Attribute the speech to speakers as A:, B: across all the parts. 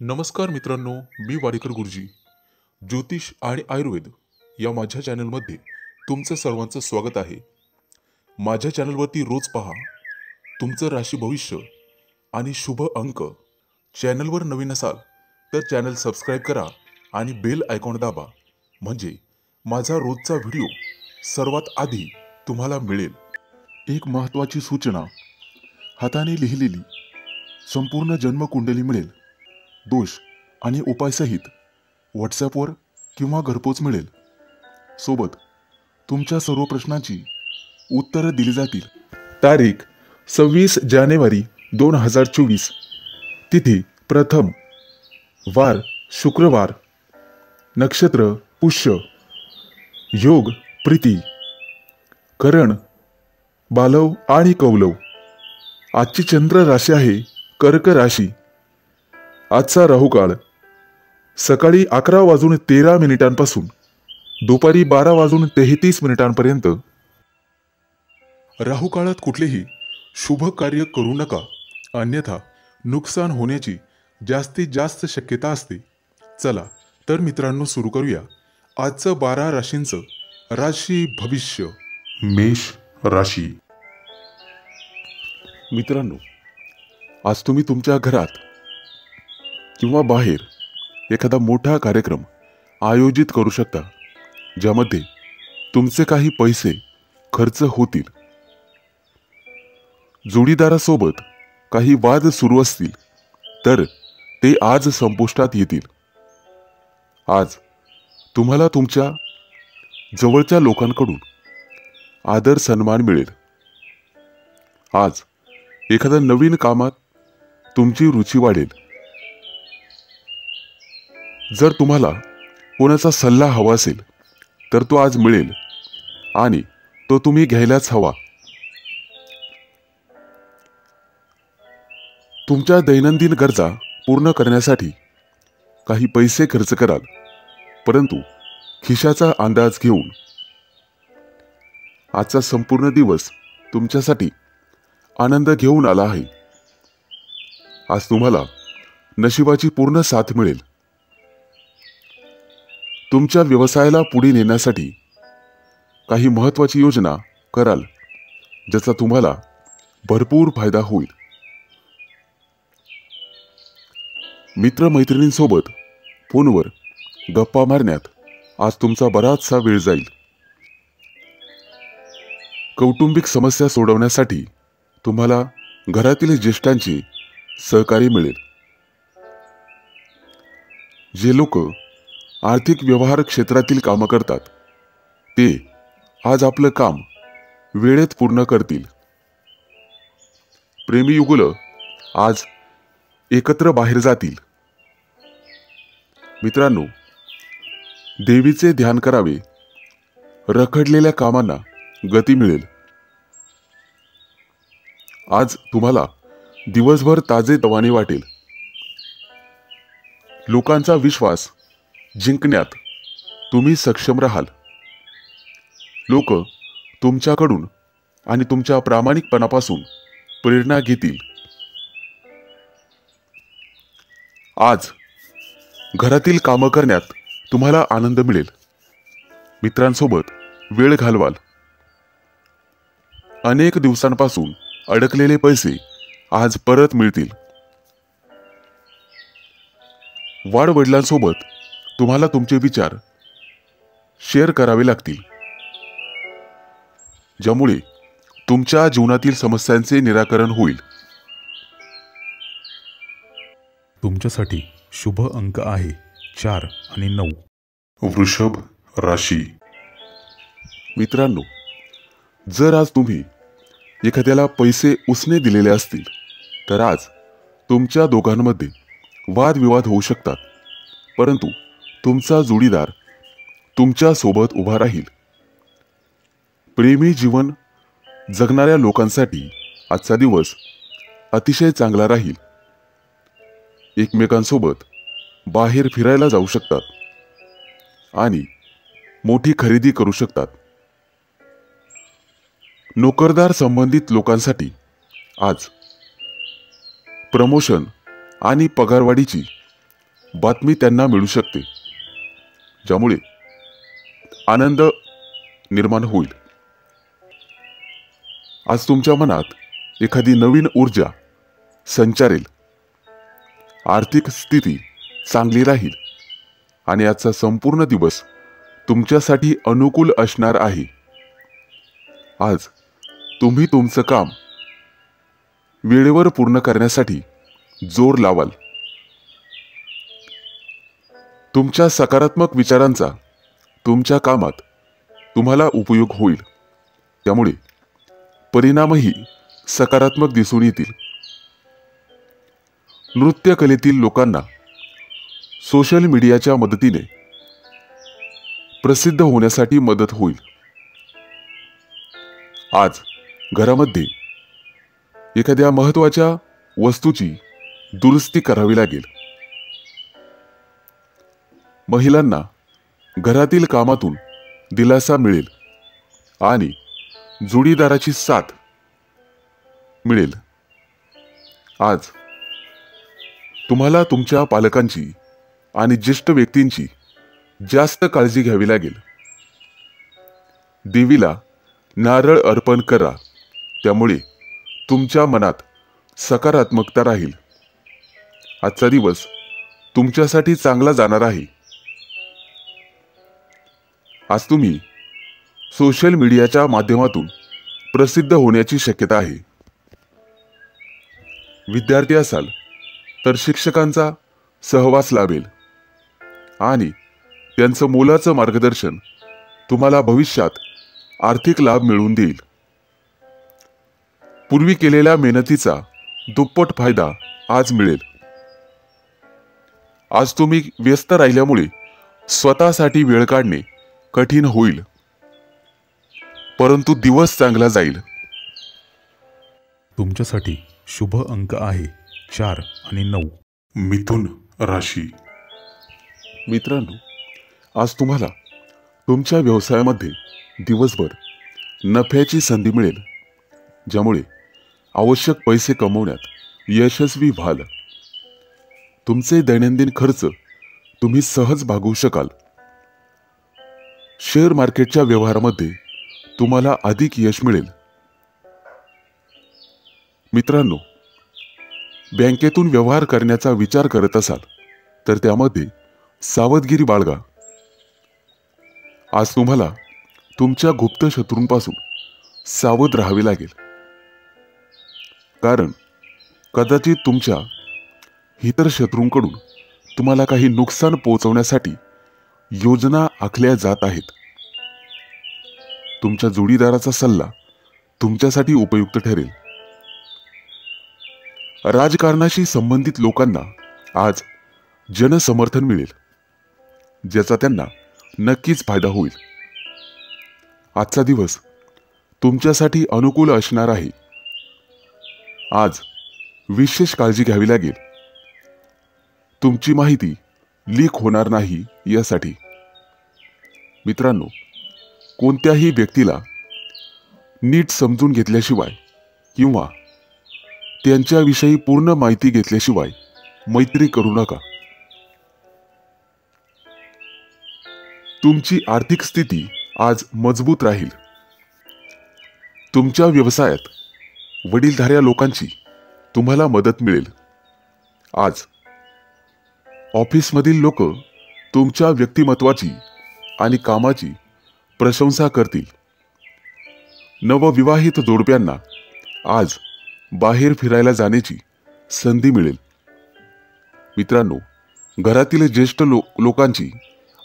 A: नमस्कार मित्रांनो, मी वाडेकर गुरुजी. ज्योतिष आणि आयुर्वेद या माझ्या चॅनलमध्ये तुमचं सर्वांचं स्वागत आहे. माझ्या चॅनलवरती रोज पहा तुमचं राशी भविष्य आणि शुभ अंक. चॅनलवर नवीन असाल तर चॅनल सबस्क्राईब करा आणि बेल आयकॉन दाबा, म्हणजे माझा रोजचा व्हिडिओ सर्वात आधी तुम्हाला मिळेल. एक महत्त्वाची सूचना: हाताने लिहिलेली संपूर्ण जन्मकुंडली मिळेल. दोष आणि उपायसहित व्हॉट्सॲपवर किंवा घरपोच मिळेल. सोबत तुमच्या सर्व प्रश्नांची उत्तरं दिली जातील. तारीख 26 जानेवारी 2024. तिथी प्रथम, वार शुक्रवार, नक्षत्र पुष्य, योग प्रीती, करण बालव आणि कौलव. आजची चंद्र राशी आहे कर्क राशी. आजचा राहुकाळ सकाळी 11:13 पासून दुपारी 12:33 राहुकाळात कुठलेही शुभ कार्य करू नका, अन्यथा नुकसान होण्याची जास्तीत जास्त शक्यता असते. चला तर मित्रांनो, सुरू करूया आजचं 12 राशींचं राशी भविष्य. मेष राशी. मित्रांनो, आज तुम्ही तुमच्या घरात किंवा बाहेर एखादा मोठा कार्यक्रम आयोजित करू शकता, ज्यामध्ये तुमचे काही पैसे खर्च होतील. जोडीदारासोबत काही वाद सुरू असतील तर ते आज संपुष्टात येतील. आज तुम्हाला तुमच्या जवळच्या लोकांकडून आदर सन्मान मिळेल. आज एखाद्या नवीन कामात तुमची रुची वाढेल. जर तुम्हाला कोणाचा सल्ला हवा असेल तर तो आज मिळेल आणि तो तुम्ही घ्यायलाच हवा. तुमच्या दैनंदिन गरजा पूर्ण करण्यासाठी काही पैसे खर्च कराल, परंतु खिशाचा अंदाज घेऊन आजचा संपूर्ण दिवस तुमच्यासाठी आनंद घेऊन आला आहे. आज तुम्हाला नशिबाची पूर्ण साथ मिळेल. तुमच्या व्यवसायाला पुढे नेण्यासाठी काही महत्त्वाची योजना कराल, ज्याचा तुम्हाला भरपूर फायदा होईल. मित्रमैत्रिणींसोबत फोनवर गप्पा मारण्यात आज तुमचा बराचसा वेळ जाईल. कौटुंबिक समस्या सोडवण्यासाठी तुम्हाला घरातील ज्येष्ठांचे सहकार्य मिळेल. जे लोक आर्थिक व्यवहार क्षेत्रातील कामं करतात ते आज आपलं काम वेळेत पूर्ण करतील. प्रेमी युगुल आज एकत्र बाहेर जातील. मित्रांनो, देवीचे ध्यान करावे. रखडलेल्या कामांना गती मिळेल. आज तुम्हाला दिवसभर ताजेतवाने वाटेल. लोकांचा विश्वास जिंकण्यात तुम्ही सक्षम राहाल. लोक तुमच्याकडून आणि तुमच्या प्रामाणिकपणापासून प्रेरणा घेतील. आज घरातील कामं करण्यात तुम्हाला आनंद मिळेल. मित्रांसोबत वेळ घालवाल. अनेक दिवसांपासून अडकलेले पैसे आज परत मिळतील. वाडवडिलांसोबत तुम्हाला तुमचे विचार शेअर करावे लागतील, ज्यामुळे तुमच्या जीवनातील समस्यांचे निराकरण होईल.
B: तुमच्यासाठी शुभ अंक आहे 4 आणि 9.
A: वृषभ राशी. मित्रांनो, जर आज तुम्ही एखाद्याला पैसे उसने दिलेले असतील तर आज तुमच्या दोघांमध्ये वादविवाद होऊ शकतात, परंतु तुमचा जोडीदार तुमच्या सोबत उभा राहील. प्रेमी जीवन जगणाऱ्या लोकांसाठी आजचा दिवस अतिशय चांगला राहील. एकमेकांसोबत बाहेर फिरायला जाऊ शकतात आणि मोठी खरेदी करू शकतात. नोकरदार संबंधित लोकांसाठी आज प्रमोशन आणि पगारवाढीची बातमी त्यांना मिळू शकते, ज्यामुळे आनंद निर्माण होईल. आज तुमच्या मनात एखादी नवीन ऊर्जा संचारेल. आर्थिक स्थिती चांगली राहील आणि आजचा संपूर्ण दिवस तुमच्यासाठी अनुकूल असणार आहे. आज तुम्ही तुमचं काम वेळेवर पूर्ण करण्यासाठी जोर लावाल. तुमच्या सकारात्मक विचारांचा तुमच्या कामात तुम्हाला उपयोग होईल, त्यामुळे परिणामही सकारात्मक दिसून येतील. नृत्य कलेतील लोकांना सोशल मीडियाच्या मदतीने प्रसिद्ध होण्यासाठी मदत होईल. आज घरामध्ये एखाद्या महत्त्वाच्या वस्तूची दुरुस्ती करावी लागेल. महिलांना घरातील कामातून दिलासा मिळेल आणि जोडीदाराची साथ मिळेल. आज तुम्हाला तुमच्या पालकांची आणि ज्येष्ठ व्यक्तींची जास्त काळजी घ्यावी लागेल. देवीला नारळ अर्पण करा, त्यामुळे तुमच्या मनात सकारात्मकता राहील. आजचा दिवस तुमच्यासाठी चांगला जाणार आहे. आज तुम्ही सोशल मीडियाच्या माध्यमातून प्रसिद्ध होण्याची शक्यता आहे. विद्यार्थी असाल तर शिक्षकांचा सहवास लाभेल आणि त्यांचं मोलाचं मार्गदर्शन तुम्हाला भविष्यात आर्थिक लाभ मिळवून देईल. पूर्वी केलेल्या मेहनतीचा दुप्पट फायदा आज मिळेल. आज तुम्ही व्यस्त राहिल्यामुळे स्वतःसाठी वेळ काढणे कठीण होईल, परंतु दिवस चांगला जाईल.
B: तुमच्यासाठी शुभ अंक आहे 4 आणि 9.
A: मिथुन राशी. मित्रांनो, आज तुम्हाला तुमच्या व्यवसायामध्ये दिवसभर नफ्याची संधी मिळेल, ज्यामुळे आवश्यक पैसे कमवण्यात यशस्वी व्हाल. तुमचे दैनंदिन खर्च तुम्ही सहज भागवू शकाल. शेअर मार्केटच्या व्यवहारामध्ये तुम्हाला अधिक यश मिळेल. मित्रांनो, बँकेतून व्यवहार करण्याचा विचार करत असाल तर त्यामध्ये सावधगिरी बाळगा. आज तुम्हाला तुमच्या गुप्त शत्रूंपासून सावध राहावे लागेल, कारण कदाचित तुमच्या इतर शत्रूंकडून तुम्हाला काही नुकसान पोहोचवण्यासाठी योजना आखल्या जात आहेत. तुमच्या जोडीदाराचा सल्ला तुमच्यासाठी उपयुक्त ठरेल. राजकारणाशी संबंधित लोकांना आज जनसमर्थन मिळेल, ज्याचा त्यांना नक्कीच फायदा होईल. आजचा दिवस तुमच्यासाठी अनुकूल असणार आहे. आज विशेष काळजी घ्यावी लागेल. तुमची माहिती लीक होणार नाही यासाठी. मित्रांनो, कोणत्याही व्यक्तीला नीट समजून घेतल्याशिवाय किंवा त्यांच्याविषयी पूर्ण माहिती घेतल्याशिवाय मैत्री करू नका. तुमची आर्थिक स्थिती आज मजबूत राहील. तुमच्या व्यवसायात वडीलधाऱ्या लोकांची तुम्हाला मदत मिळेल. आज ऑफिसमधील लोक तुमच्या व्यक्तिमत्वाची आणि कामाची प्रशंसा करतील. नवविवाहित जोडप्यांना आज बाहेर फिरायला जाण्याची संधी मिळेल. मित्रांनो, घरातील ज्येष्ठ लोकांची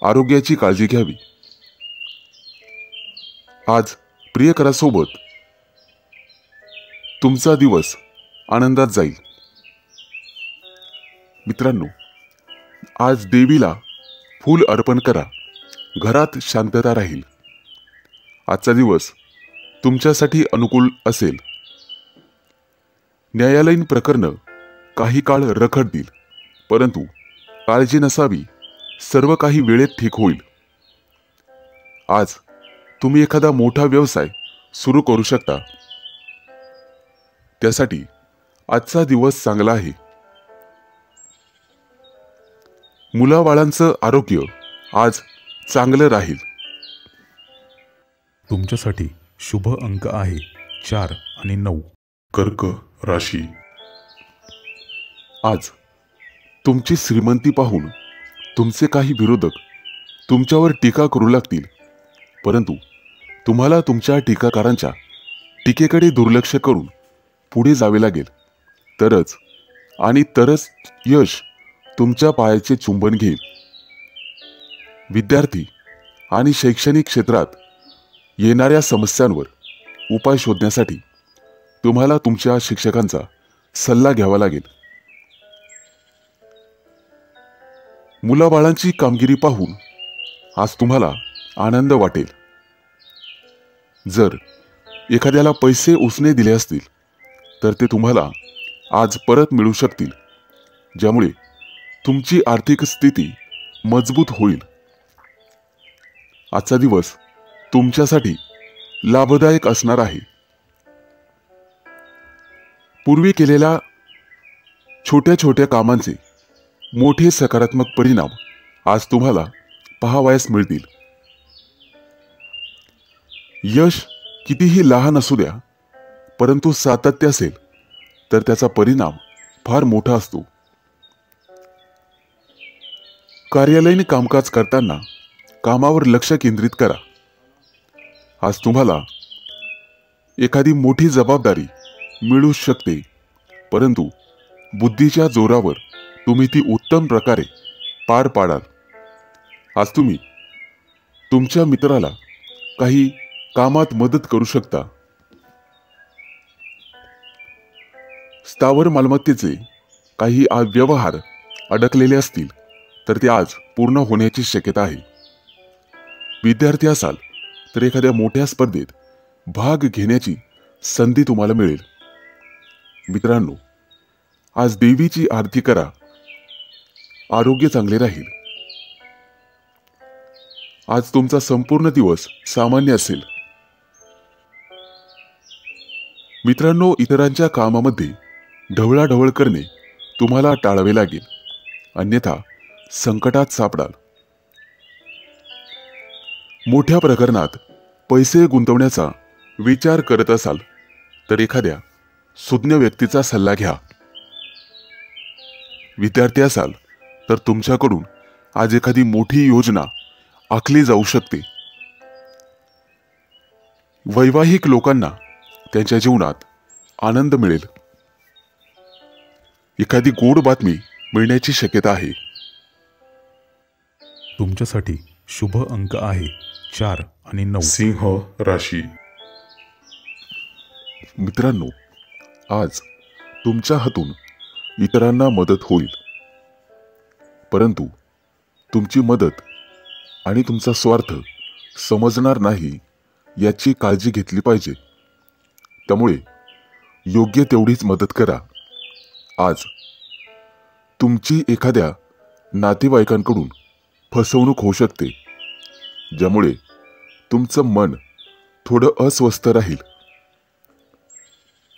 A: आरोग्याची काळजी घ्यावी. आज प्रियकरासोबत तुमचा दिवस आनंदात जाईल. मित्रांनो, आज देवीला फूल अर्पण करा. घरात शांतता राहील. आजचा दिवस तुमच्यासाठी अनुकूल असेल. न्यायालयीन प्रकरणं काही काळ रखडतील, परंतु काळजी नसावी, सर्व काही वेळेत ठीक होईल. आज तुम्ही एखादा मोठा व्यवसाय सुरू करू शकता. त्यासाठी आजचा दिवस चांगला आहे. मुलाबाळांचं आरोग्य आज चांगलं राहील.
B: तुमच्यासाठी शुभ अंक आहे 4 आणि 9.
A: कर्क राशी. आज तुमची श्रीमंती पाहून तुमचे काही विरोधक तुमच्यावर टीका करू लागतील, परंतु तुम्हाला तुमच्या टीकाकारांच्या टीकेकडे दुर्लक्ष करून पुढे जावे लागेल. तरच यश तुमच्या पायाचे चुंबन घेईल. विद्यार्थी आणि शैक्षणिक क्षेत्रात येणाऱ्या समस्यांवर उपाय शोधण्यासाठी तुम्हाला तुमच्या शिक्षकांचा सल्ला घ्यावा लागेल. मुलाबाळांची कामगिरी पाहून आज तुम्हाला आनंद वाटेल. जर एखाद्याला पैसे उसने दिले असतील तर ते तुम्हाला आज परत मिळू शकतील, ज्यामुळे तुमची आर्थिक स्थिती मजबूत होईल. आजचा दिवस तुमच्यासाठी लाभदायक असणार आहे. पूर्वी केलेल्या छोट्या छोट्या कामांचे मोठे सकारात्मक परिणाम आज तुम्हाला पाहावयास मिळतील. यश कितीही लहान असू द्या, परंतु सातत्य असेल तर त्याचा परिणाम फार मोठा असतो. कार्यालयीन कामकाज करताना कामावर लक्ष केंद्रित करा. आज तुम्हाला एखादी मोठी जबाबदारी मिळू शकते, परंतु बुद्धीच्या जोरावर तुम्ही ती उत्तम प्रकारे पार पाडाल. आज तुम्ही तुमच्या मित्राला काही कामात मदत करू शकता. स्थावर मालमत्तेचे काही व्यवहार अडकलेले असतील तर ते आज पूर्ण होण्याची शक्यता आहे. विद्यार्थी असाल तर एखाद्या मोठ्या स्पर्धेत भाग घेण्याची संधी तुम्हाला मिळेल. मित्रांनो, आज देवीची आरती करा. आरोग्य चांगले राहील. आज तुमचा संपूर्ण दिवस सामान्य असेल. मित्रांनो, इतरांच्या कामामध्ये ढवळाढवळ करणे तुम्हाला टाळावे लागेल, अन्यथा संकटात सापडाल. मोठ्या प्रकरणात पैसे गुंतवण्याचा विचार करत असाल तर एखाद्या सुज्ञ व्यक्तीचा सल्ला घ्या. विद्यार्थी असाल तर तुमच्याकडून आज एखादी मोठी योजना आखली जाऊ शकते. वैवाहिक लोकांना त्यांच्या जीवनात आनंद मिळेल. एखादी गोड बातमी मिळण्याची शक्यता आहे.
B: तुमच्यासाठी शुभ अंक आहे 4 आणि 9.
A: सिंह राशी. मित्रांनो, आज तुमच्या हातून इतरांना मदत होईल, परंतु तुमची मदत आणि तुमचा स्वार्थ समजणार नाही याची काळजी घेतली पाहिजे. त्यामुळे योग्य तेवढीच मदत करा. आज तुमची एखाद्या नातेवाईकांकडून फसवणूक होऊ शकते, ज्यामुळे तुमचं मन थोडं अस्वस्थ राहील.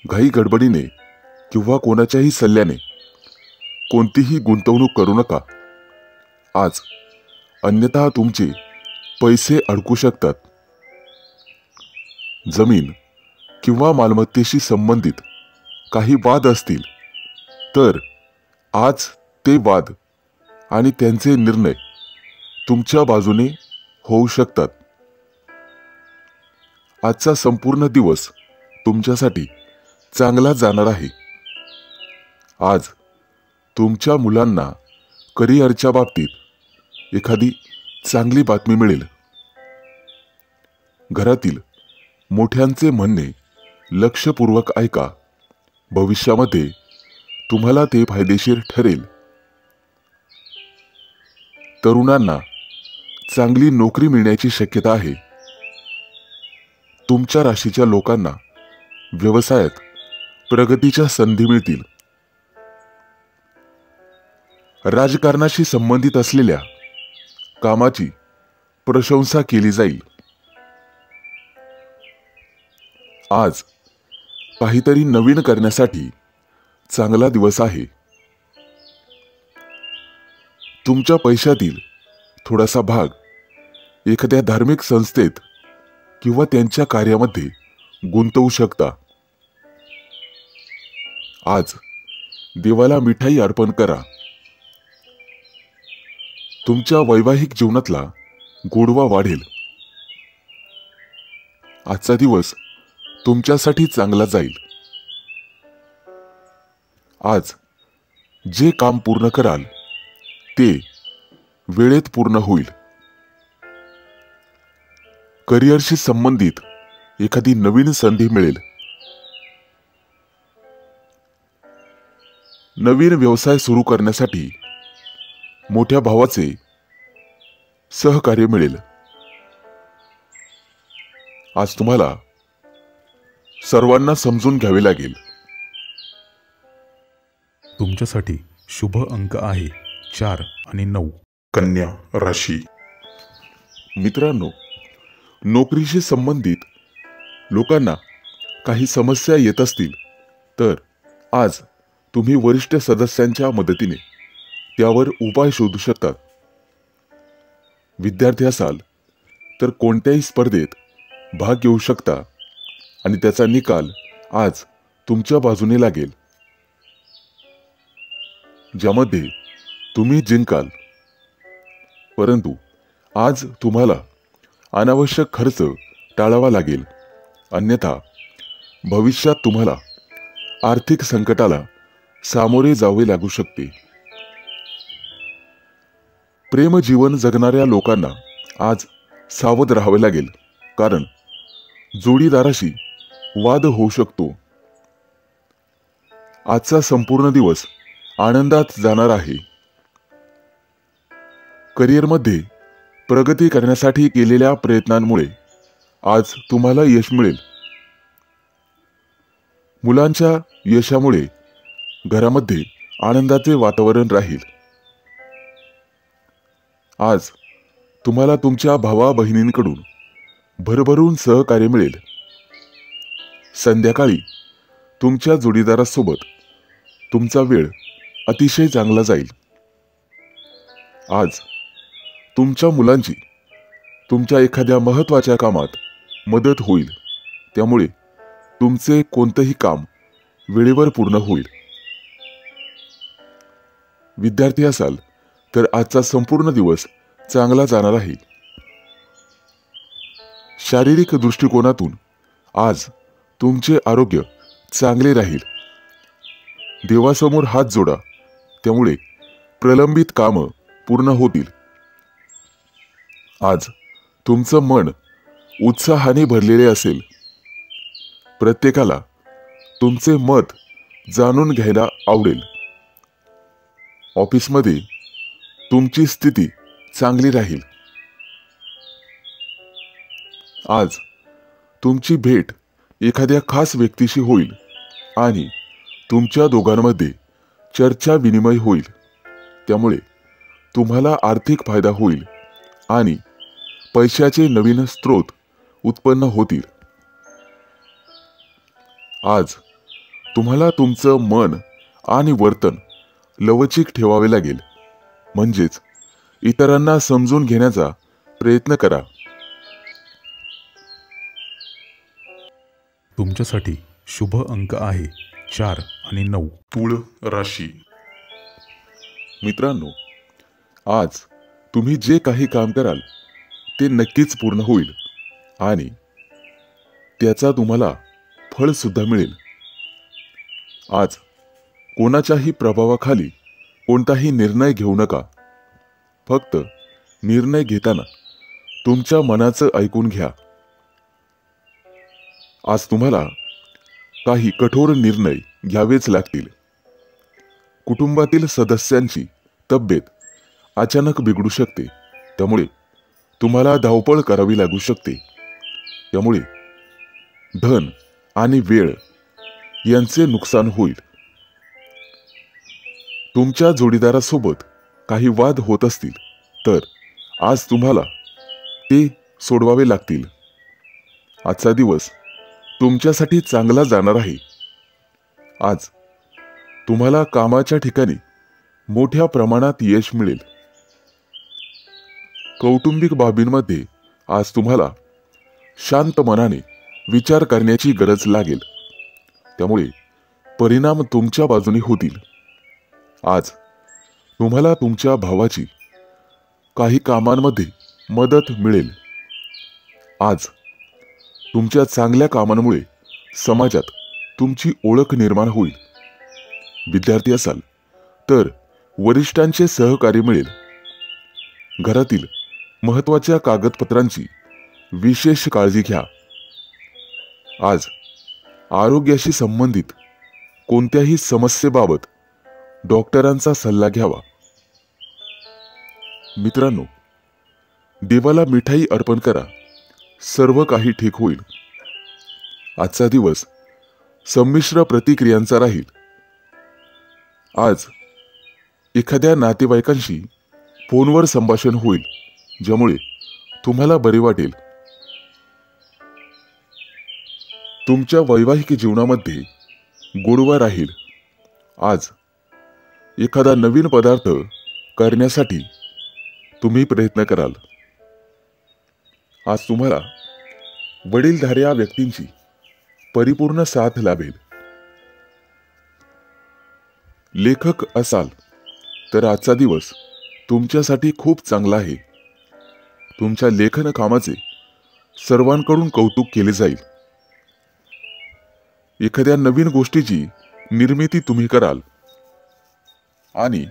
A: घाई गडबडीने किंवा कोणाच्याही सल्ल्याने कोणतीही गुंतवणूक करू नका आज, अन्यथा तुमचे पैसे अडकू शकतात. जमीन किंवा मालमत्तेशी संबंधित काही वाद असतील तर आज ते वाद आणि त्यांचे निर्णय तुमच्या बाजूने होऊ शकतात. आजचा संपूर्ण दिवस तुमच्यासाठी चांगला जाणार आहे. आज तुमच्या मुलांना करिअरच्या बाबतीत एखादी चांगली बातमी मिळेल. घरातील मोठ्यांचे म्हणणे लक्षपूर्वक ऐका. भविष्यामध्ये तुम्हाला ते फायदेशीर ठरेल. तरुणांना चांगली नोकरी मिळण्याची शक्यता आहे. तुमच्या राशीच्या लोकांना व्यवसायात प्रगतीच्या संधी मिळतील. राजकारणाशी संबंधित असलेल्या कामाची प्रशंसा केली जाईल. आज काहीतरी नवीन करण्यासाठी चांगला दिवस आहे. तुमच्या पैशातील थोडासा भाग एखाद्या धार्मिक संस्थेत किंवा त्यांच्या कार्यामध्ये गुंतवू शकता. आज देवाला मिठाई अर्पण करा. तुमच्या वैवाहिक जीवनातला गोडवा वाढेल. आजचा दिवस तुमच्यासाठी चांगला जाईल. आज जे काम पूर्ण कराल ते वेळेत पूर्ण होईल. करिअरशी संबंधित एखादी नवीन संधी मिळेल. नवीन व्यवसाय सुरू करण्यासाठी मोठ्या भावाचे सहकार्य मिळेल. आज तुम्हाला सर्वांना समजून घ्यावे लागेल.
B: तुमच्यासाठी शुभ अंक आहे 4 आणि 9.
A: कन्या राशी. मित्रांनो, नोकरीशी संबंधित लोकांना काही समस्या येत असतील तर आज तुम्ही वरिष्ठ सदस्यांच्या मदतीने त्यावर उपाय शोधू शकता. विद्यार्थी असाल तर कोणत्याही स्पर्धेत भाग घेऊ शकता आणि त्याचा निकाल आज तुमच्या बाजूने लागेल, ज्यामध्ये तुम्ही जिंकाल. परंतु आज तुम्हाला अनावश्यक खर्च टाळावा लागेल, अन्यथा भविष्यात तुम्हाला आर्थिक संकटाला सामोरे जावे लागू शकते. प्रेम जीवन जगणाऱ्या लोकांना आज सावध राहावे लागेल, कारण जोडीदाराशी वाद होऊ शकतो. आजचा संपूर्ण दिवस आनंदात जाणार आहे. करिअरमध्ये प्रगती करण्यासाठी केलेल्या प्रयत्नांमुळे आज तुम्हाला यश मिळेल. मुलांच्या यशामुळे घरामध्ये आनंदाचे वातावरण राहील. आज तुम्हाला तुमच्या भावा बहिणींकडून भरभरून सहकार्य मिळेल. संध्याकाळी तुमच्या जोडीदारासोबत तुमचा वेळ अतिशय चांगला जाईल. आज तुमच्या मुलांची तुमच्या एखाद्या महत्त्वाच्या कामात मदत होईल, त्यामुळे तुमचे कोणतेही काम वेळेवर पूर्ण होईल. विद्यार्थी असाल तर आजचा संपूर्ण दिवस चांगला जाणार आहे. शारीरिक दृष्टिकोनातून आज तुमचे आरोग्य चांगले राहील. देवासमोर हात जोडा, त्यामुळे प्रलंबित कामं पूर्ण होतील. आज तुमचं मन उत्साहाने भरलेले असेल. प्रत्येकाला तुमचे मत जाणून घ्यायला आवडेल. ऑफिसमध्ये तुमची स्थिती चांगली राहील. आज तुमची भेट एखाद्या खास व्यक्तीशी होईल आणि तुमच्या दोघांमध्ये चर्चा विनिमय होईल, त्यामुळे तुम्हाला आर्थिक फायदा होईल आणि पैशाचे नवीन स्रोत उत्पन्न होतील. आज तुम्हाला तुमचं मन आणि वर्तन लवचिक ठेवावे लागेल, म्हणजेच इतरांना समजून घेण्याचा प्रयत्न करा.
B: तुमच्यासाठी शुभ अंक आहे 4 आणि 9.
A: तुळ राशी. मित्रांनो, आज तुम्ही जे काही काम कराल ते नक्कीच पूर्ण होईल आणि त्याचा तुम्हाला फळ सुद्धा मिळेल. आज कोणाच्याही प्रभावाखाली कोणताही निर्णय घेऊ नका. फक्त निर्णय घेताना तुमच्या मनाचं ऐकून घ्या. आज तुम्हाला काही कठोर निर्णय घ्यावेच लागतील. कुटुंबातील सदस्यांची तब्येत अचानक बिघडू शकते, त्यामुळे तुम्हाला धावपळ करावी लागू शकते. त्यामुळे धन आणि वेळ यांचे नुकसान होईल. तुमच्या जोडीदारासोबत काही वाद होत असतील तर आज तुम्हाला ते सोडवावे लागतील. आजचा दिवस तुमच्यासाठी चांगला जाणार आहे. आज तुम्हाला कामाच्या ठिकाणी मोठ्या प्रमाणात यश मिळेल कौटुंबिक बाबींमध्ये आज तुम्हाला शांत मनाने विचार करण्याची गरज लागेल, त्यामुळे परिणाम तुमच्या बाजूने होतील. आज तुम्हाला तुमच्या भावाची काही कामांमध्ये मदत मिळेल. आज तुमच्या चांगल्या कामांमुळे समाजात तुमची ओळख निर्माण होईल. विद्यार्थी असाल तर वरिष्ठांचे सहकार्य मिळेल. घरातील महत्त्वाच्या कागदपत्रांची विशेष काळजी घ्या. आज आरोग्याशी संबंधित कोणत्याही समस्येबाबत डॉक्टरांचा सल्ला घ्यावा. मित्रांनो, देवाला मिठाई अर्पण करा, सर्व काही ठीक होईल. आजचा दिवस संमिश्र प्रतिक्रियांचा राहील. आज एखाद्या नातेवाईकांशी फोनवर संभाषण होईल, ज्यामुळे तुम्हाला बरे वाटेल. तुमच्या वैवाहिक जीवनामध्ये गोडवा राहील. आज एखादा नवीन पदार्थ करण्यासाठी तुम्ही प्रयत्न कराल. आज तुम्हाला वडीलधाऱ्या व्यक्तींची परिपूर्ण साथ लाभेल. लेखक असाल तर आजचा दिवस तुमच्यासाठी खूप चांगला आहे. तुमच्या लेखन कामाचे सर्वांकडून कौतुक केले जाईल. एखाद्या नवीन गोष्टीची निर्मिती तुम्ही कराल आणि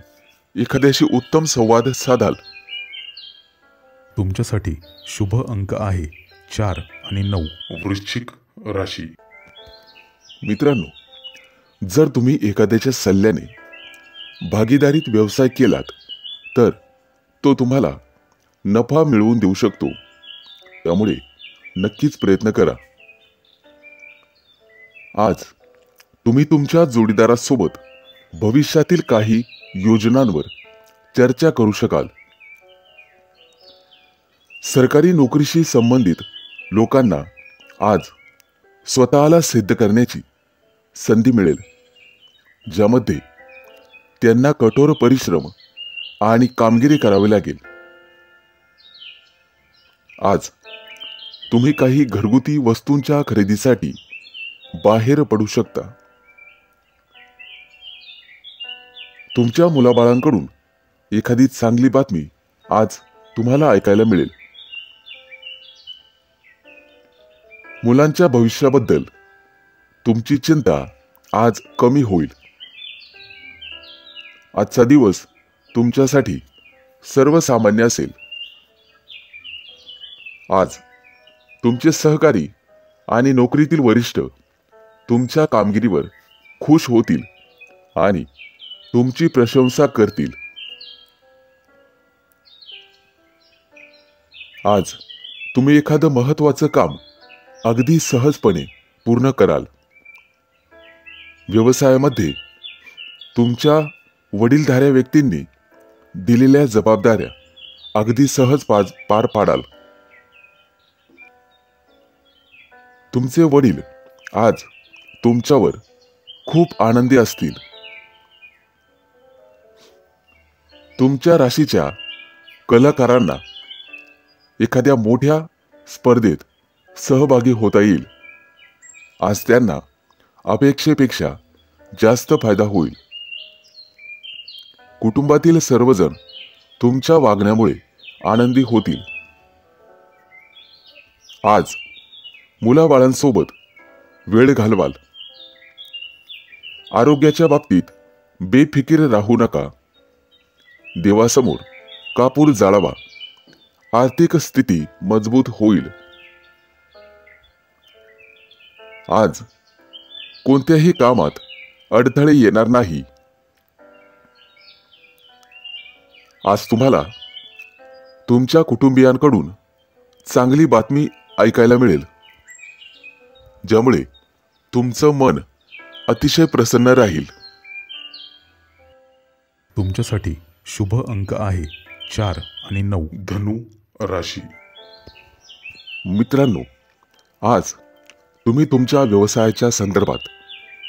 A: एखाद्याशी उत्तम संवाद साधाल.
B: तुमच्यासाठी शुभ अंक आहे 4 आणि 9.
A: वृश्चिक राशी. मित्रांनो, जर तुम्ही एखाद्याच्या सल्ल्याने भागीदारीत व्यवसाय केलात तर तो तुम्हाला नफा मिळवून देऊ शकतो. त्यामुळे नक्कीच प्रयत्न करा. आज तुम्ही तुमच्या जोडीदारासोबत भविष्यातील काही योजनांवर चर्चा करू शकाल. सरकारी नोकरीशी संबंधित लोकांना आज स्वतःला सिद्ध करण्याची संधी मिळेल, ज्यामध्ये त्यांना कठोर परिश्रम आणि कामगिरी करावी लागेल. आज तुम्ही काही घरगुती वस्तूंच्या खरेदीसाठी बाहेर पडू शकता. तुमच्या मुलाबाळांकडून एखादी चांगली बातमी आज तुम्हाला ऐकायला मिळेल. मुलांच्या भविष्याबद्दल तुमची चिंता आज कमी होईल. आजचा दिवस तुमच्यासाठी सर्वसामान्य असेल. आज तुमचे सहकारी आणि नोकरीतील वरिष्ठ तुमच्या कामगिरीवर खुश होतील आणि तुमची प्रशंसा करतील. आज तुम्ही एखादं महत्त्वाचं काम अगदी सहजपणे पूर्ण कराल. व्यवसायामध्ये तुमच्या वडीलधाऱ्या व्यक्तींनी दिलेल्या जबाबदाऱ्या अगदी सहज पार पाडाल. तुमचे वडील आज तुमच्यावर खूप आनंदी असतील. तुमच्या राशीच्या कलाकारांना एखाद्या मोठ्या स्पर्धेत सहभागी होता येईल. आज त्यांना अपेक्षेपेक्षा जास्त फायदा होईल. कुटुंबातील सर्वजण तुमच्या वागण्यामुळे आनंदी होतील. आज मुलाबाळांसोबत वेळ घालवाल. आरोग्याच्या बाबतीत बेफिकीर राहू नका. देवासमोर कापूर जाळावा. आर्थिक स्थिती मजबूत होईल. आज कोणत्याही कामात अडथळे येणार नाही. आज तुम्हाला तुमच्या कुटुंबियांकडून चांगली बातमी ऐकायला मिळेल, ज्यामुळे तुमचं मन अतिशय प्रसन्न राहील.
B: तुमच्यासाठी शुभ अंक आहे 4 आणि 9.
A: धनु राशी. मित्रांनो, आज तुम्ही तुमच्या व्यवसायाच्या संदर्भात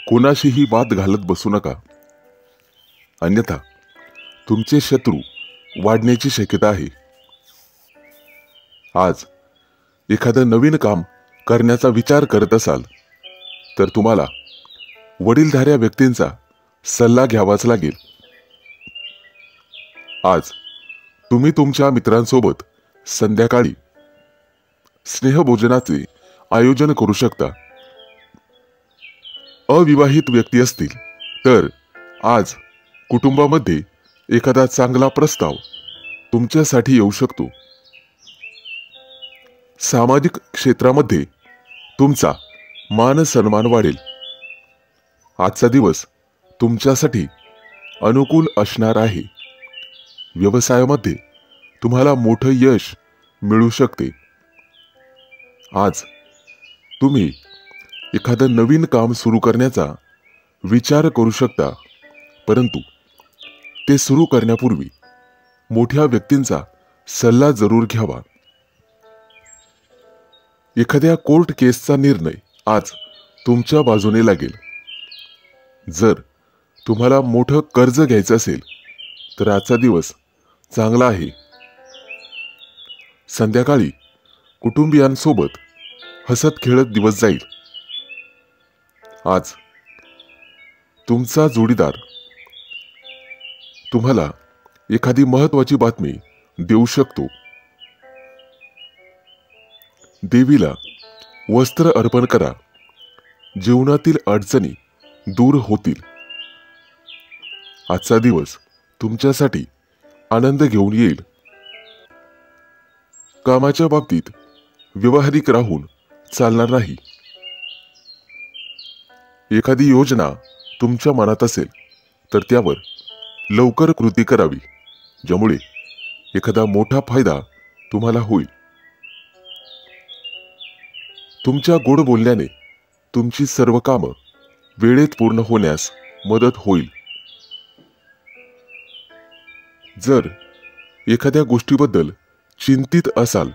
A: कोणाशीही वाद घालत बसू नका, अन्यथा तुमचे शत्रू वाढण्याची शक्यता आहे. आज एखादं नवीन काम करण्याचा विचार करत असाल तर तुम्हाला वडीलधाऱ्या व्यक्तींचा सल्ला घ्यावाच लागेल. आज तुम्ही तुमच्या मित्रांसोबत संध्याकाळी स्नेहभोजनाचे आयोजन करू शकता. अविवाहित व्यक्ती असतील तर आज कुटुंबामध्ये एखादा चांगला प्रस्ताव तुमच्यासाठी येऊ शकतो. सामाजिक क्षेत्रामध्ये तुमचा मान सन्मान वाढेल. आजचा दिवस तुमच्यासाठी अनुकूल असणार आहे. व्यवसायामध्ये तुम्हाला मोठं यश मिळू शकते. आज तुम्ही एखादं नवीन काम सुरू करण्याचा विचार करू शकता, परंतु ते सुरू करण्यापूर्वी मोठ्या व्यक्तींचा सल्ला जरूर घ्यावा. एखाद्या कोर्ट केसचा निर्णय आज तुमच्या बाजूने लागेल. जर तुम्हाला मोठं कर्ज घ्यायचं असेल तर आजचा दिवस चांगला आहे. संध्याकाळी कुटुंबियांसोबत हसत खेळत दिवस जाईल. आज तुमचा जोडीदार तुम्हाला एखादी महत्वाची बातमी देऊ शकतो. देवीला वस्त्र अर्पण करा. जीवनातील अडचणी दूर होतील. आजचा दिवस तुमच्यासाठी आनंद घेऊन येईल. कामाच्या बाबतीत व्यावहारिक राहून चालणार नाही. एखादी योजना तुमच्या मनात असेल तर त्यावर लवकर कृती करावी, ज्यामुळे एखादा मोठा फायदा तुम्हाला होईल. तुमच्या गोड बोलण्याने तुमची सर्व कामं वेळेत पूर्ण होण्यास मदत होईल. जर एखाद्या गोष्टीबद्दल चिंतित असाल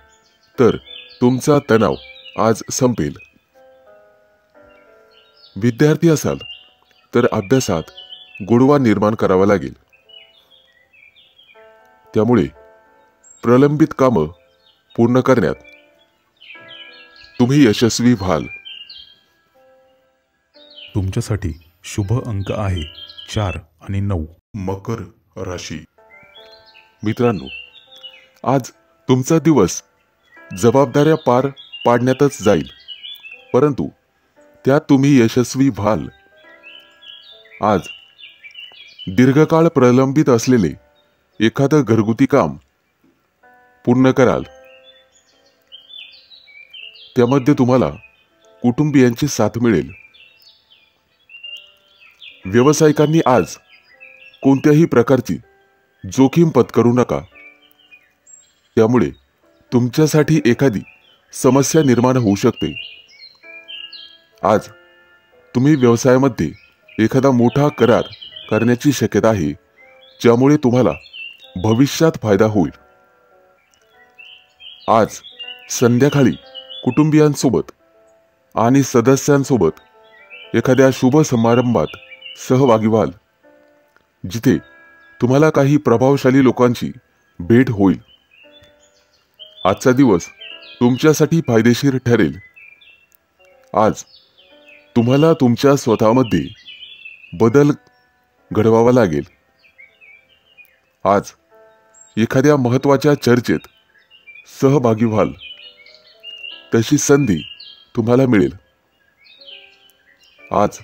A: तर तुमचा तणाव आज संपेल. विद्यार्थी असाल तर अभ्यासात गोडवा निर्माण करावा लागेल. त्यामुळे प्रलंबित कामं पूर्ण करण्यात तुम्ही यशस्वी व्हाल.
B: तुमच्यासाठी शुभ अंक आहे 4 आणि 9.
A: मकर राशी. मित्रांनो, आज तुमचा दिवस जबाबदाऱ्या पार पाडण्यातच जाईल, परंतु त्यात तुम्ही यशस्वी व्हाल. आज दीर्घकाळ प्रलंबित असलेले एखादं घरगुती काम पूर्ण कराल. त्यामध्ये तुम्हाला कुटुंबियांची साथ मिळेल. व्यावसायिकांनी आज कोणत्याही प्रकारची जोखीम पत्करू नका. त्यामुळे तुमच्यासाठी एखादी समस्या निर्माण होऊ शकते. आज तुम्ही व्यवसायामध्ये एखादा मोठा करार करण्याची शक्यता आहे, ज्यामुळे तुम्हाला भविष्यात फायदा होईल. आज संध्याकाळी कुटुंबियांसोबत आणि सदस्यांसोबत एखाद्या शुभ समारंभात सहभागी व्हाल, जिथे तुम्हाला काही प्रभावशाली लोकांची भेट होईल. आजचा दिवस तुमच्यासाठी फायदेशीर ठरेल. आज तुम्हाला तुमच्या स्वतःमध्ये बदल घडवावा लागेल. आज एखाद्या महत्त्वाच्या चर्चेत सहभागी व्हाल, तशी संधी तुम्हाला मिळेल. आज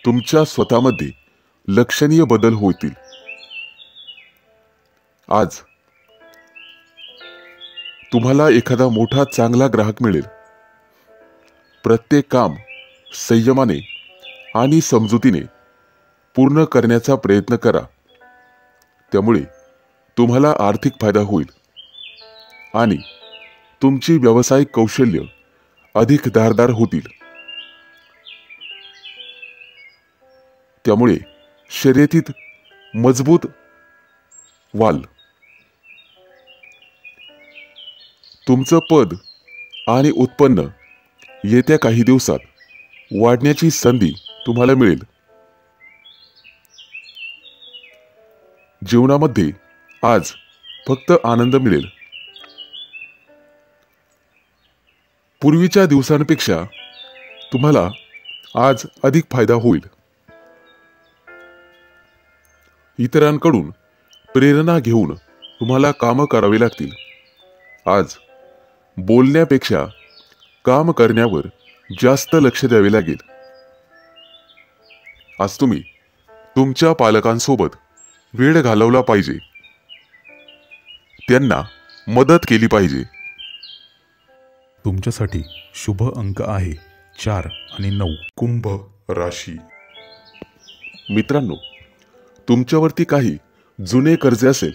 A: तुमच्या स्वतःमध्ये लक्षणीय बदल होतील. आज तुम्हाला एखादा मोठा चांगला ग्राहक मिळेल. प्रत्येक काम संयमाने आणि समजुतीने पूर्ण करण्याचा प्रयत्न करा. त्यामुळे तुम्हाला आर्थिक फायदा होईल आणि तुमची व्यावसायिक कौशल्य अधिक धारदार होतील. त्यामुळे शर्यतीत मजबूत व्हाल. तुमचं पद आणि उत्पन्न येत्या काही दिवसात वाढण्याची संधी तुम्हाला मिळेल. जीवनामध्ये आज फक्त आनंद मिळेल. पूर्वीच्या दिवसांपेक्षा तुम्हाला आज अधिक फायदा होईल. इतरांकडून प्रेरणा घेऊन तुम्हाला कामं करावी लागतील. आज बोलण्यापेक्षा काम करण्यावर जास्त लक्ष द्यावे लागेल. आज तुम्ही तुमच्या पालकांसोबत वेळ घालवला पाहिजे. त्यांना मदत केली पाहिजे.
B: तुमच्यासाठी शुभ अंक आहे 4 आणि 9.
A: कुंभ राशी. मित्रांनो, तुमच्यावरती काही जुने कर्जे असेल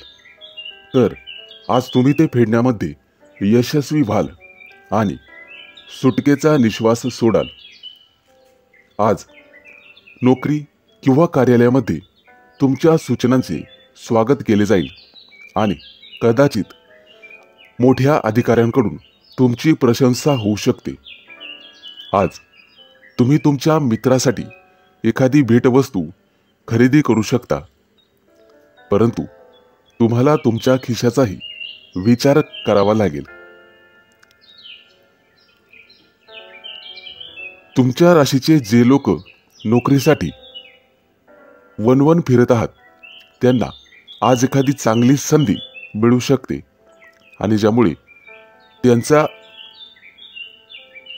A: तर आज तुम्ही ते फेडण्यामध्ये यशस्वी व्हाल आणि सुटकेचा निश्वास सोडाल. आज नोकरी किंवा कार्यालयामध्ये तुमच्या सूचनांचे स्वागत केले जाईल आणि कदाचित मोठ्या अधिकाऱ्यांकडून तुमची प्रशंसा होऊ शकते. आज तुम्ही तुमच्या मित्रासाठी एखादी भेटवस्तू खरेदी करू शकता, परंतु तुम्हाला तुमच्या खिशाचाही विचार करावा लागेल. तुमच्या राशीचे जे लोक नोकरीसाठी वणवण फिरत आहात त्यांना आज एखादी चांगली संधी मिळू शकते आणि ज्यामुळे त्यांचा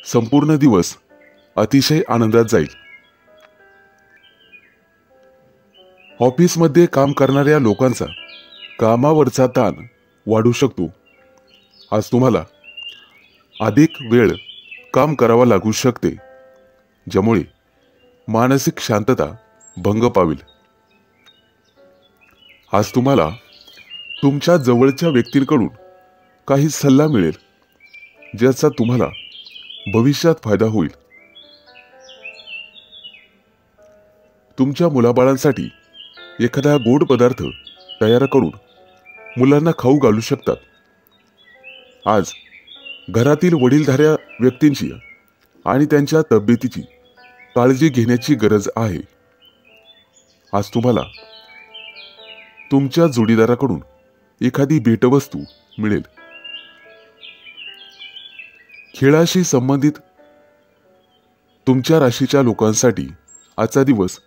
A: संपूर्ण दिवस अतिशय आनंदात जाईल. ऑफिसमध्ये काम करणाऱ्या लोकांचा कामावरचा ताण वाढू शकतो. आज तुम्हाला अधिक वेळ काम करावा लागू शकते, ज्यामुळे मानसिक शांतता भंग पावेल. आज तुम्हाला तुमच्या जवळच्या व्यक्तींकडून काही सल्ला मिळेल, ज्याचा तुम्हाला भविष्यात फायदा होईल. तुमच्या मुलाबाळांसाठी एखादा गोड पदार्थ तयार करून मुलांना खाऊ घालू शकतात. आज घरातील वडीलधाऱ्या व्यक्तींची आणि त्यांच्या तब्येतीची काळजी घेण्याची गरज आहे. आज तुम्हाला तुमच्या जोडीदाराकडून एखादी भेटवस्तू मिळेल. खेळाशी संबंधित तुमच्या राशीच्या लोकांसाठी आजचा दिवस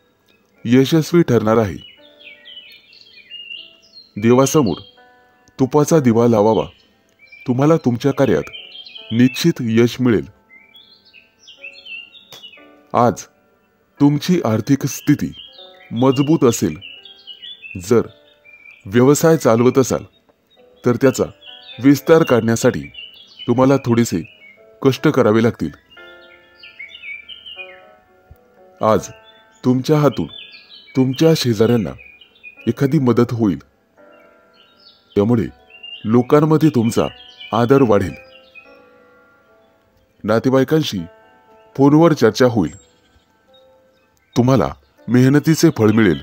A: यशस्वी ठरणार आहे. देवासमोर तुपाचा दिवा लावावा. तुम्हाला तुमच्या कार्यात निश्चित यश मिळेल. आज तुमची आर्थिक स्थिती मजबूत असेल. जर व्यवसाय चालवत असाल तर त्याचा विस्तार काढण्यासाठी तुम्हाला थोडेसे कष्ट करावे लागतील. आज तुमच्या हातून तुमच्या शेजाऱ्यांना एखादी मदत होईल, त्यामुळे लोकांमध्ये तुमचा आदर वाढेल. नातेवाईकांशी फोनवर चर्चा होईल. तुम्हाला मेहनतीचे फळ मिळेल.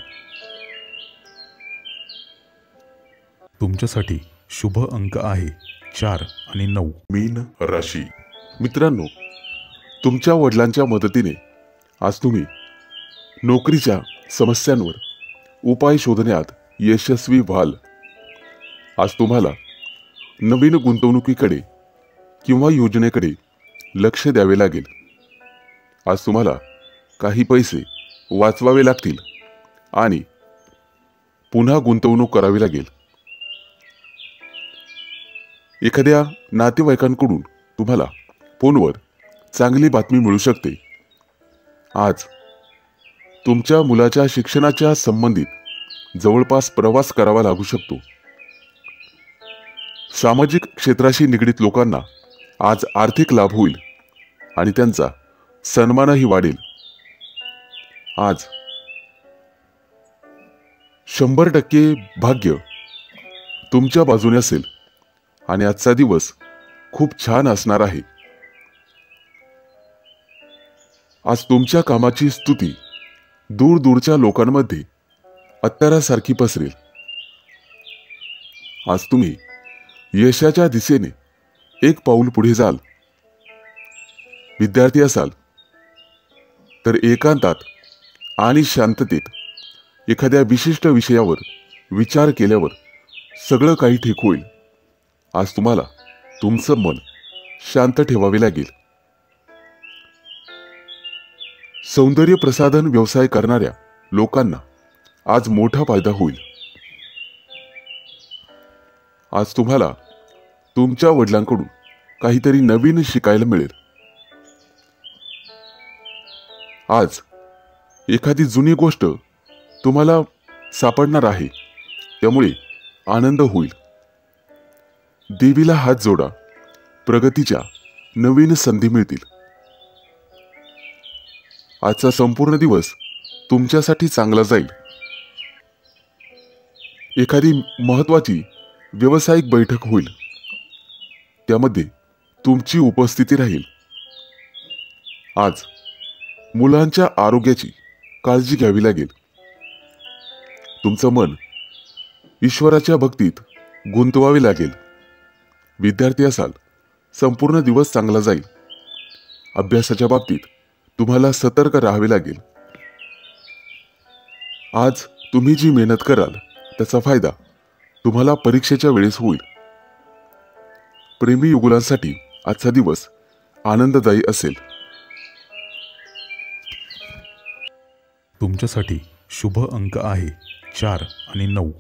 B: तुमच्यासाठी शुभ अंक आहे 4 आणि 9.
A: मीन राशी. मित्रांनो, तुमच्या वडिलांच्या मदतीने आज तुम्ही नोकरीच्या समस्यांवर उपाय शोधण्यात यशस्वी व्हाल. आज तुम्हाला नवीन गुंतवणुकीकडे किंवा योजनेकडे लक्ष द्यावे लागेल. आज तुम्हाला काही पैसे वाचवावे लागतील आणि पुन्हा गुंतवणूक करावी लागेल. एखाद्या नातेवाईकांकडून तुम्हाला फोनवर चांगली बातमी मिळू शकते. आज तुमच्या मुलाच्या शिक्षणाच्या संबंधित जवळपास प्रवास करावा लागू शकतो. सामाजिक क्षेत्राशी निगडीत लोकांना आज आर्थिक लाभ होईल आणि त्यांचा सन्मानही वाढेल. आज 100% भाग्य तुमच्या बाजूने असेल आणि आजचा दिवस खूप छान असणार आहे. आज तुमच्या कामाची स्तुती दूर दूरच्या लोकांमध्ये अत्तरासारखी पसरेल. आज तुम्ही यशाच्या दिशेने एक पाऊल पुढे जाल. विद्यार्थी असाल तर एकांतात आणि शांततेत एखाद्या विशिष्ट विषयावर विचार केल्यावर सगळं काही ठीक होईल. आज तुम्हाला तुमचं मन शांत ठेवावे लागेल. सौंदर्य प्रसाधन व्यवसाय करणाऱ्या लोकांना आज मोठा फायदा होईल. आज तुम्हाला तुमच्या वडिलांकडून काहीतरी नवीन शिकायला मिळेल. आज एखादी जुनी गोष्ट तुम्हाला सापडणार आहे, त्यामुळे आनंद होईल. देवीला हात जोडा, प्रगतीच्या नवीन संधी मिळतील. आजचा संपूर्ण दिवस तुमच्यासाठी चांगला जाईल. एखादी महत्वाची व्यावसायिक बैठक होईल, त्यामध्ये तुमची उपस्थिती राहील. आज मुलांच्या आरोग्याची काळजी घ्यावी लागेल. तुमचं मन ईश्वराच्या भक्तीत गुंतवावे लागेल. विद्यार्थी असाल, संपूर्ण दिवस चांगला जाईल. अभ्यासाच्या बाबतीत तुम्हाला सतर्क राहावे लागेल. आज तुम्ही जी मेहनत कराल त्याचा फायदा तुम्हाला परीक्षेच्या वेळेस होईल. प्रेमी युगुलांसाठी आजचा दिवस आनंददायी असेल.
B: तुमच्यासाठी शुभ अंक आहे 4 आणि 9.